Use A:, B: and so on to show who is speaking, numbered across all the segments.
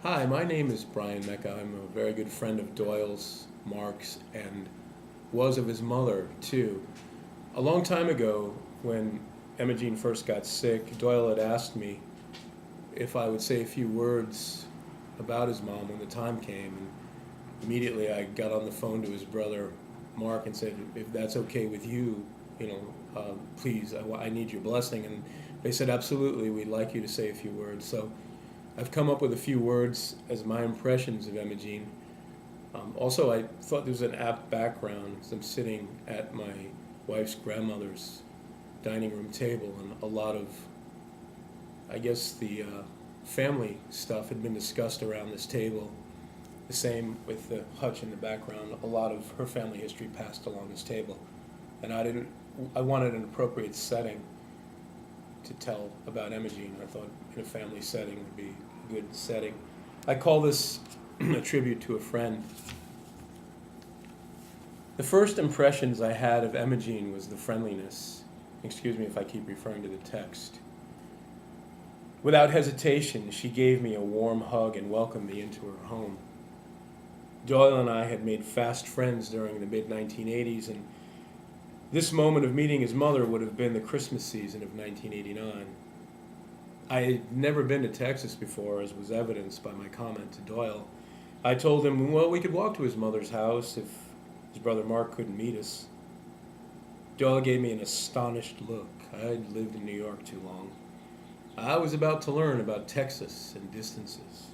A: Hi, my name is Brian Mecca. I'm a very good friend of Doyle's, Mark's, and was of his mother, too. A long time ago, when Emogene first got sick, Doyle had asked me if I would say a few words about his mom when the time came. And immediately I got on the phone to his brother, Mark, and said, if that's okay with you, please, I need your blessing. And they said, absolutely, we'd like you to say a few words. So I've come up with a few words as my impressions of Emogene. Also, I thought there was an apt background as I'm sitting at my wife's grandmother's dining room table, and a lot of, I guess, the family stuff had been discussed around this table. The same with the hutch in the background. A lot of her family history passed along this table, and I wanted an appropriate setting to tell about Emogene. I thought in a family setting would be a good setting. I call this a tribute to a friend. The first impressions I had of Emogene was the friendliness. Excuse me if I keep referring to the text. Without hesitation, she gave me a warm hug and welcomed me into her home. Doyle and I had made fast friends during the mid-1980s, and this moment of meeting his mother would have been the Christmas season of 1989. I had never been to Texas before, as was evidenced by my comment to Doyle. I told him, well, we could walk to his mother's house if his brother Mark couldn't meet us. Doyle gave me an astonished look. I'd lived in New York too long. I was about to learn about Texas and distances.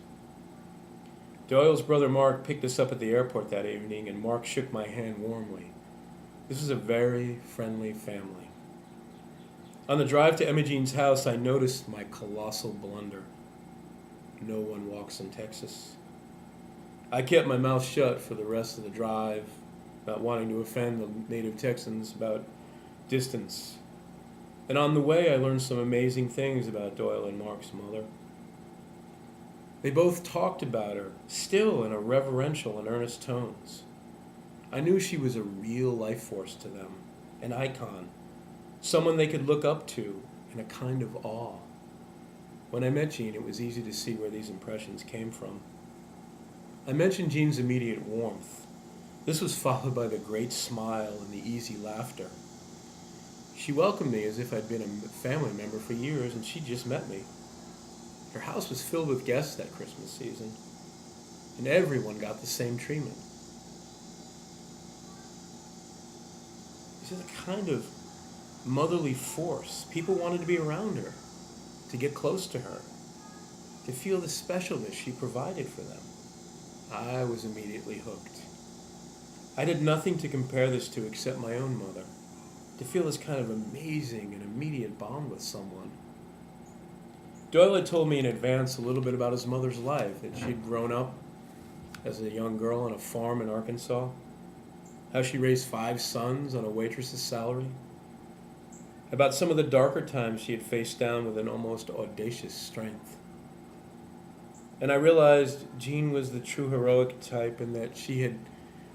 A: Doyle's brother Mark picked us up at the airport that evening, and Mark shook my hand warmly. This was a very friendly family. On the drive to Emogene's house, I noticed my colossal blunder. No one walks in Texas. I kept my mouth shut for the rest of the drive, not wanting to offend the native Texans about distance. And on the way, I learned some amazing things about Doyle and Mark's mother. They both talked about her, still in a reverential and earnest tones. I knew she was a real life force to them, an icon, someone they could look up to in a kind of awe. When I met Jean, it was easy to see where these impressions came from. I mentioned Jean's immediate warmth. This was followed by the great smile and the easy laughter. She welcomed me as if I'd been a family member for years and she'd just met me. Her house was filled with guests that Christmas season, and everyone got the same treatment. She's a kind of motherly force. People wanted to be around her, to get close to her, to feel the specialness she provided for them. I was immediately hooked. I did nothing to compare this to except my own mother, to feel this kind of amazing and immediate bond with someone. Doyle had told me in advance a little bit about his mother's life, that she'd grown up as a young girl on a farm in Arkansas, how she raised 5 sons on a waitress's salary, about some of the darker times she had faced down with an almost audacious strength. And I realized Jean was the true heroic type, and that she had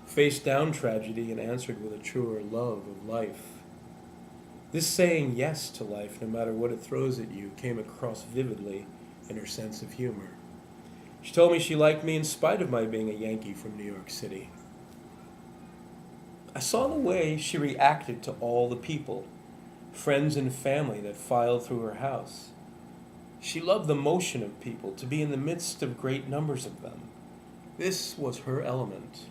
A: faced down tragedy and answered with a truer love of life. This saying yes to life, no matter what it throws at you, came across vividly in her sense of humor. She told me she liked me in spite of my being a Yankee from New York City. I saw the way she reacted to all the people, friends and family that filed through her house. She loved the motion of people, to be in the midst of great numbers of them. This was her element.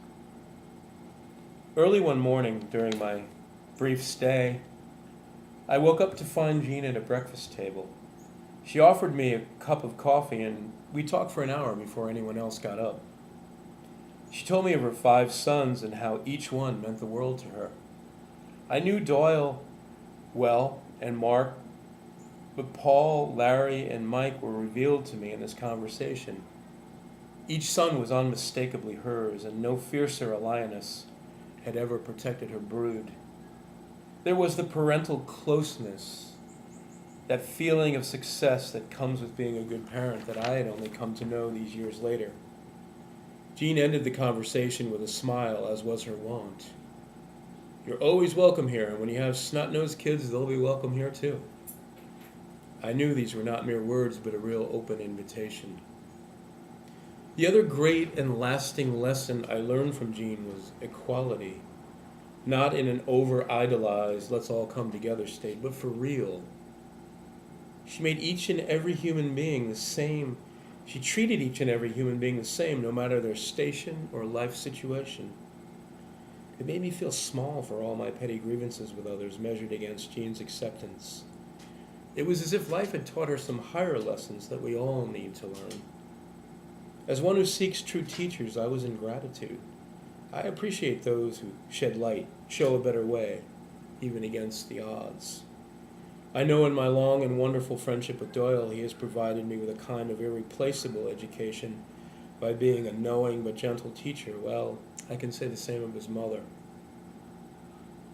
A: Early one morning during my brief stay, I woke up to find Jean at a breakfast table. She offered me a cup of coffee, and we talked for an hour before anyone else got up. She told me of her 5 sons and how each one meant the world to her. I knew Doyle well and Mark, but Paul, Larry, and Mike were revealed to me in this conversation. Each son was unmistakably hers, and no fiercer a lioness had ever protected her brood. There was the parental closeness, that feeling of success that comes with being a good parent that I had only come to know these years later. Jean ended the conversation with a smile, as was her wont. You're always welcome here, and when you have snot-nosed kids, they'll be welcome here too. I knew these were not mere words, but a real open invitation. The other great and lasting lesson I learned from Jean was equality, not in an over-idolized, let's all come together state, but for real. She made each and every human being the same. She treated each and every human being the same, no matter their station or life situation. It made me feel small for all my petty grievances with others measured against Jean's acceptance. It was as if life had taught her some higher lessons that we all need to learn. As one who seeks true teachers, I was in gratitude. I appreciate those who shed light, show a better way, even against the odds. I know in my long and wonderful friendship with Doyle, he has provided me with a kind of irreplaceable education by being a knowing but gentle teacher. Well, I can say the same of his mother.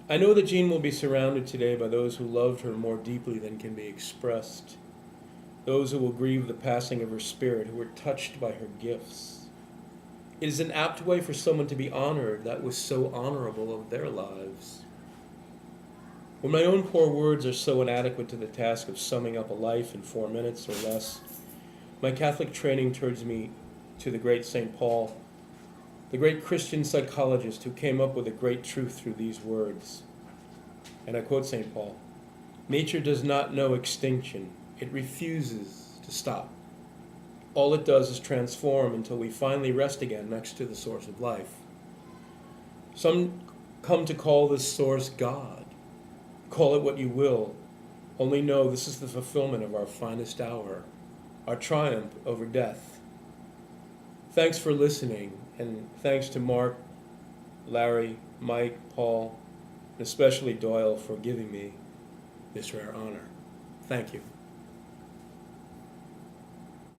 A: I know that Jean will be surrounded today by those who loved her more deeply than can be expressed, those who will grieve the passing of her spirit, who were touched by her gifts. It is an apt way for someone to be honored that was so honorable of their lives. When my own poor words are so inadequate to the task of summing up a life in 4 minutes or less, my Catholic training turns me to the great St. Paul, the great Christian psychologist who came up with a great truth through these words. And I quote St. Paul, "Nature does not know extinction. It refuses to stop. All it does is transform until we finally rest again next to the source of life." Some come to call this source God. Call it what you will. Only know this is the fulfillment of our finest hour, our triumph over death. Thanks for listening, and thanks to Mark, Larry, Mike, Paul, and especially Doyle for giving me this rare honor. Thank you.